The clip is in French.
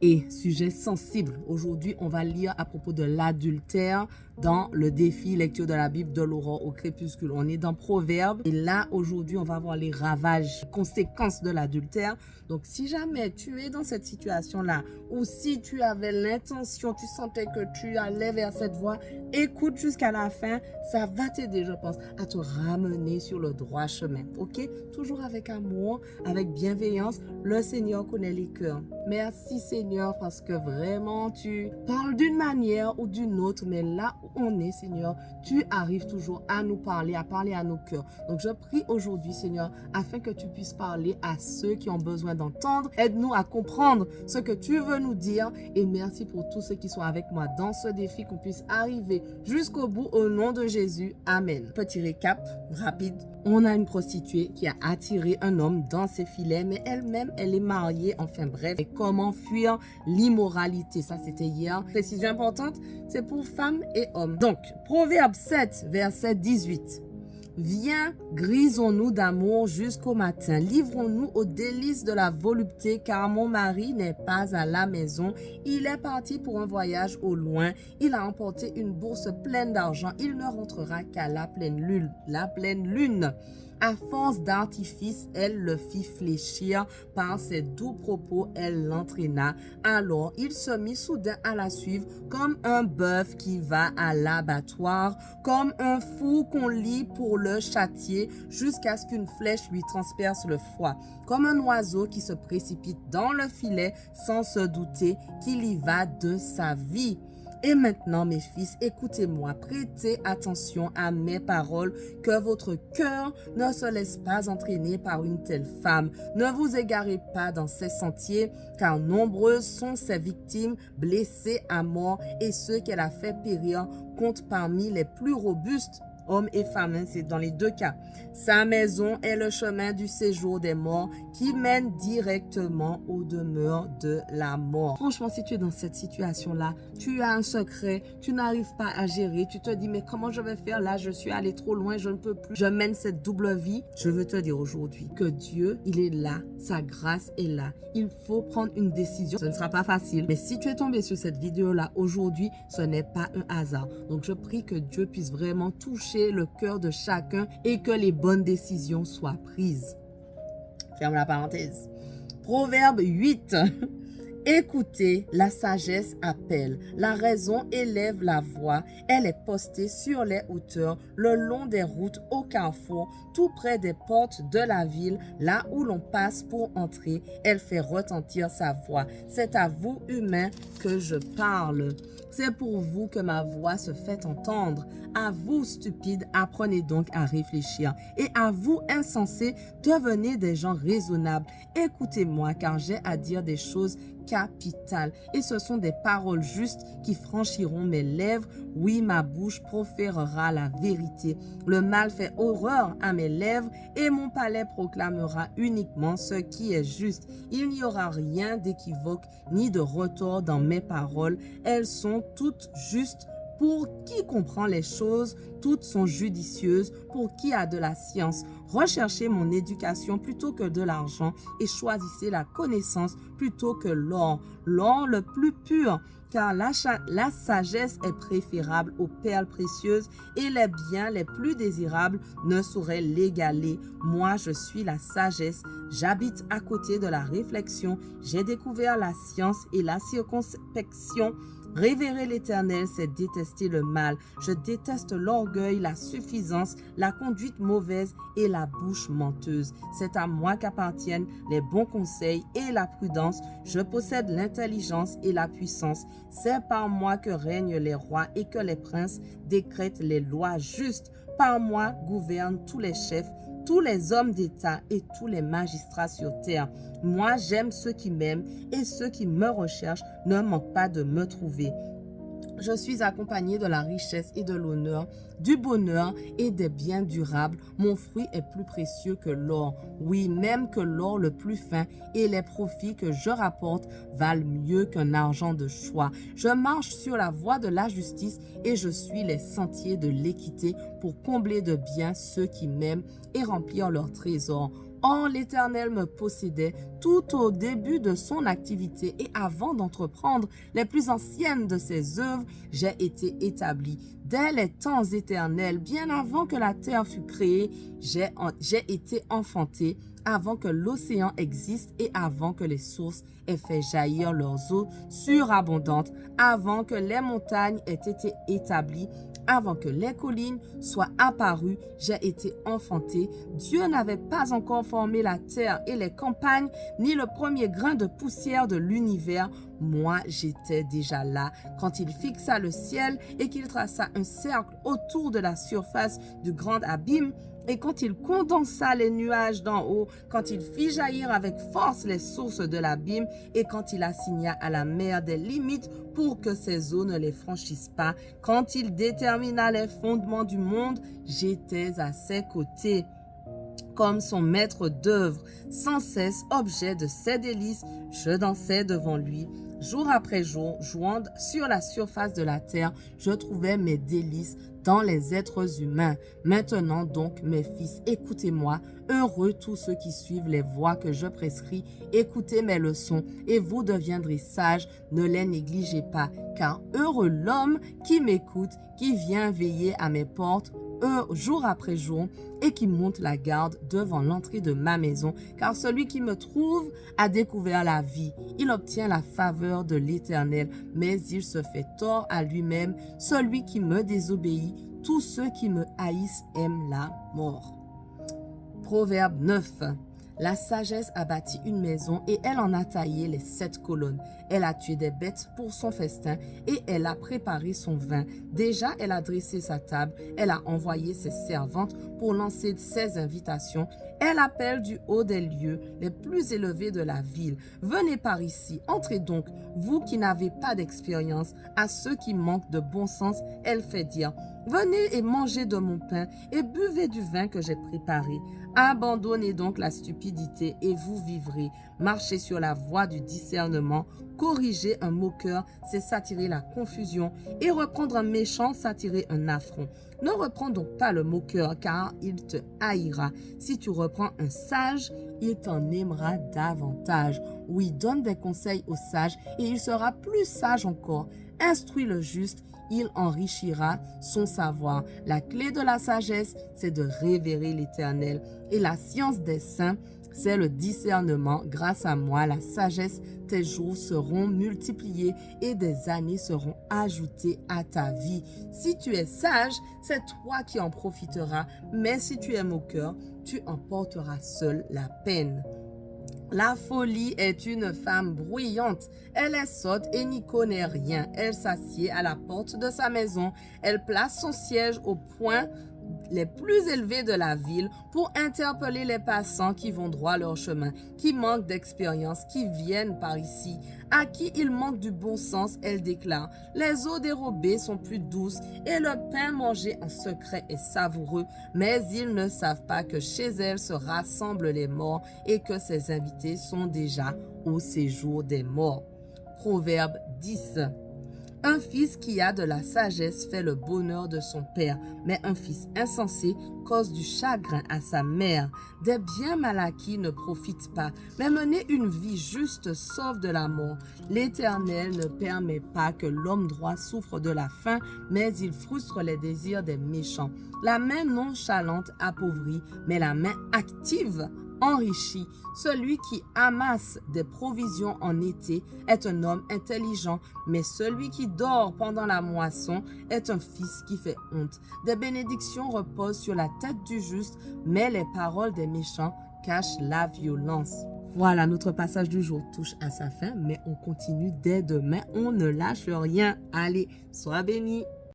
Et sujet sensible, aujourd'hui on va lire à propos de l'adultère dans le défi lecture de la Bible de l'aurore au crépuscule. On est dans Proverbes et là aujourd'hui on va voir les ravages, les conséquences de l'adultère. Donc si jamais tu es dans cette situation-là ou si tu avais l'intention, tu sentais que tu allais vers cette voie, écoute jusqu'à la fin, ça va t'aider je pense à te ramener sur le droit chemin. Ok? Toujours avec amour, avec bienveillance, le Seigneur connaît les cœurs. Merci Seigneur parce que vraiment tu parles d'une manière ou d'une autre, mais là où on est Seigneur, tu arrives toujours à nous parler, à parler à nos cœurs. Donc je prie aujourd'hui Seigneur afin que tu puisses parler à ceux qui ont besoin d'entendre. Aide-nous à comprendre ce que tu veux nous dire et merci pour tous ceux qui sont avec moi dans ce défi, qu'on puisse arriver jusqu'au bout au nom de Jésus. Amen. Petit récap rapide. On a une prostituée qui a attiré un homme dans ses filets, mais elle-même, elle est mariée. Enfin bref, et comment fuir l'immoralité? Ça, c'était hier. Précision importante, c'est pour femmes et hommes. Donc, Proverbe 7, verset 18. Viens, grisons-nous d'amour jusqu'au matin. Livrons-nous aux délices de la volupté, car mon mari n'est pas à la maison. Il est parti pour un voyage au loin. Il a emporté une bourse pleine d'argent. Il ne rentrera qu'à la pleine lune. La pleine lune. À force d'artifice, elle le fit fléchir. Par ses doux propos, elle l'entraîna. Alors, il se mit soudain à la suivre, comme un bœuf qui va à l'abattoir, comme un fou qu'on lie pour le châtier, jusqu'à ce qu'une flèche lui transperce le foie, comme un oiseau qui se précipite dans le filet sans se douter qu'il y va de sa vie. Et maintenant, mes fils, écoutez-moi, prêtez attention à mes paroles, que votre cœur ne se laisse pas entraîner par une telle femme. Ne vous égarez pas dans ses sentiers, car nombreuses sont ses victimes blessées à mort, et ceux qu'elle a fait périr comptent parmi les plus robustes. Hommes et femmes, hein, c'est dans les deux cas. Sa maison est le chemin du séjour des morts qui mène directement aux demeures de la mort. Franchement, si tu es dans cette situation-là, tu as un secret, tu n'arrives pas à gérer, tu te dis, mais comment je vais faire là? Je suis allé trop loin, je ne peux plus. Je mène cette double vie. Je veux te dire aujourd'hui que Dieu, il est là, sa grâce est là. Il faut prendre une décision. Ce ne sera pas facile, mais si tu es tombé sur cette vidéo-là aujourd'hui, ce n'est pas un hasard. Donc, je prie que Dieu puisse vraiment toucher le cœur de chacun et que les bonnes décisions soient prises. Ferme la parenthèse. Proverbe 8. Écoutez, la sagesse appelle, la raison élève la voix, elle est postée sur les hauteurs, le long des routes, au carrefour, tout près des portes de la ville, là où l'on passe pour entrer, elle fait retentir sa voix. C'est à vous, humains, que je parle. C'est pour vous que ma voix se fait entendre. À vous, stupides, apprenez donc à réfléchir. Et à vous, insensés, devenez des gens raisonnables. Écoutez-moi, car j'ai à dire des choses capitales. Et ce sont des paroles justes qui franchiront mes lèvres. Oui, ma bouche proférera la vérité. Le mal fait horreur à mes lèvres et mon palais proclamera uniquement ce qui est juste. Il n'y aura rien d'équivoque ni de retort dans mes paroles. Elles sont toutes justes. Pour qui comprend les choses, toutes sont judicieuses. Pour qui a de la science, recherchez mon éducation plutôt que de l'argent et choisissez la connaissance plutôt que l'or le plus pur. Car la sagesse est préférable aux perles précieuses et les biens les plus désirables ne sauraient l'égaler. Moi, je suis la sagesse. J'habite à côté de la réflexion. J'ai découvert la science et la circonspection. Révérer l'Éternel, c'est détester le mal. Je déteste l'orgueil, la suffisance, la conduite mauvaise et la bouche menteuse. C'est à moi qu'appartiennent les bons conseils et la prudence. Je possède l'intelligence et la puissance. C'est par moi que règnent les rois et que les princes décrètent les lois justes. Par moi gouvernent tous les chefs, tous les hommes d'État et tous les magistrats sur terre. Moi, j'aime ceux qui m'aiment et ceux qui me recherchent ne manquent pas de me trouver. Je suis accompagné de la richesse et de l'honneur, du bonheur et des biens durables. Mon fruit est plus précieux que l'or. Oui, même que l'or le plus fin, et les profits que je rapporte valent mieux qu'un argent de choix. Je marche sur la voie de la justice et je suis les sentiers de l'équité pour combler de biens ceux qui m'aiment et remplir leurs trésors. Or, l'Éternel me possédait tout au début de son activité et avant d'entreprendre les plus anciennes de ses œuvres, j'ai été établi. Dès les temps éternels, bien avant que la terre fût créée, j'ai été enfanté, avant que l'océan existe et avant que les sources aient fait jaillir leurs eaux surabondantes, avant que les montagnes aient été établies, avant que les collines soient apparues, j'ai été enfanté. Dieu n'avait pas encore formé la terre et les campagnes, ni le premier grain de poussière de l'univers. Moi, j'étais déjà là quand il fixa le ciel et qu'il traça un cercle autour de la surface du grand abîme. Et quand il condensa les nuages d'en haut, quand il fit jaillir avec force les sources de l'abîme, et quand il assigna à la mer des limites pour que ses eaux ne les franchissent pas, quand il détermina les fondements du monde, j'étais à ses côtés. Comme son maître d'œuvre, sans cesse objet de ses délices, je dansais devant lui. Jour après jour, jouant sur la surface de la terre, je trouvais mes délices dans les êtres humains. Maintenant donc, mes fils, écoutez-moi. Heureux tous ceux qui suivent les voies que je prescris. Écoutez mes leçons et vous deviendrez sages. Ne les négligez pas, car heureux l'homme qui m'écoute, qui vient veiller à mes portes jour après jour et qui monte la garde devant l'entrée de ma maison, car celui qui me trouve a découvert la vie. Il obtient la faveur de l'Éternel, mais il se fait tort à lui-même. Celui qui me désobéit, tous ceux qui me haïssent aiment la mort. Proverbe 9. La sagesse a bâti une maison et elle en a taillé les 7 colonnes. Elle a tué des bêtes pour son festin et elle a préparé son vin. Déjà, elle a dressé sa table. Elle a envoyé ses servantes pour lancer ses invitations. Elle appelle du haut des lieux les plus élevés de la ville. Venez par ici, entrez donc, vous qui n'avez pas d'expérience. À ceux qui manquent de bon sens, elle fait dire: venez et mangez de mon pain et buvez du vin que j'ai préparé. Abandonnez donc la stupidité et vous vivrez. Marchez sur la voie du discernement. Corriger un moqueur, c'est s'attirer la confusion, et reprendre un méchant, s'attirer un affront. Ne reprends donc pas le moqueur, car il te haïra. Si tu reprends un sage, il t'en aimera davantage. Oui, donne des conseils au sage, et il sera plus sage encore. Instruis le juste, il enrichira son savoir. La clé de la sagesse, c'est de révérer l'Éternel. Et la science des saints, c'est le discernement. Grâce à moi, la sagesse, tes jours seront multipliés et des années seront ajoutées à ta vie. Si tu es sage, c'est toi qui en profiteras. Mais si tu es moqueur, tu en porteras seul la peine. La folie est une femme bruyante. Elle est sotte et n'y connaît rien. Elle s'assied à la porte de sa maison. Elle place son siège au point les plus élevés de la ville pour interpeller les passants qui vont droit leur chemin, qui manquent d'expérience, qui viennent par ici, à qui il manque du bon sens. Elle déclare: les eaux dérobées sont plus douces et le pain mangé en secret est savoureux, mais ils ne savent pas que chez elle se rassemblent les morts et que ses invités sont déjà au séjour des morts. Proverbe 10. Un fils qui a de la sagesse fait le bonheur de son père, mais un fils insensé cause du chagrin à sa mère. Des biens mal acquis ne profitent pas, mais mener une vie juste sauve de la mort. L'Éternel ne permet pas que l'homme droit souffre de la faim, mais il frustre les désirs des méchants. La main nonchalante appauvrit, mais la main active enrichi. Celui qui amasse des provisions en été est un homme intelligent, mais celui qui dort pendant la moisson est un fils qui fait honte. Des bénédictions reposent sur la tête du juste, mais les paroles des méchants cachent la violence. Voilà, notre passage du jour touche à sa fin, mais on continue dès demain. On ne lâche rien. Allez, sois bénis.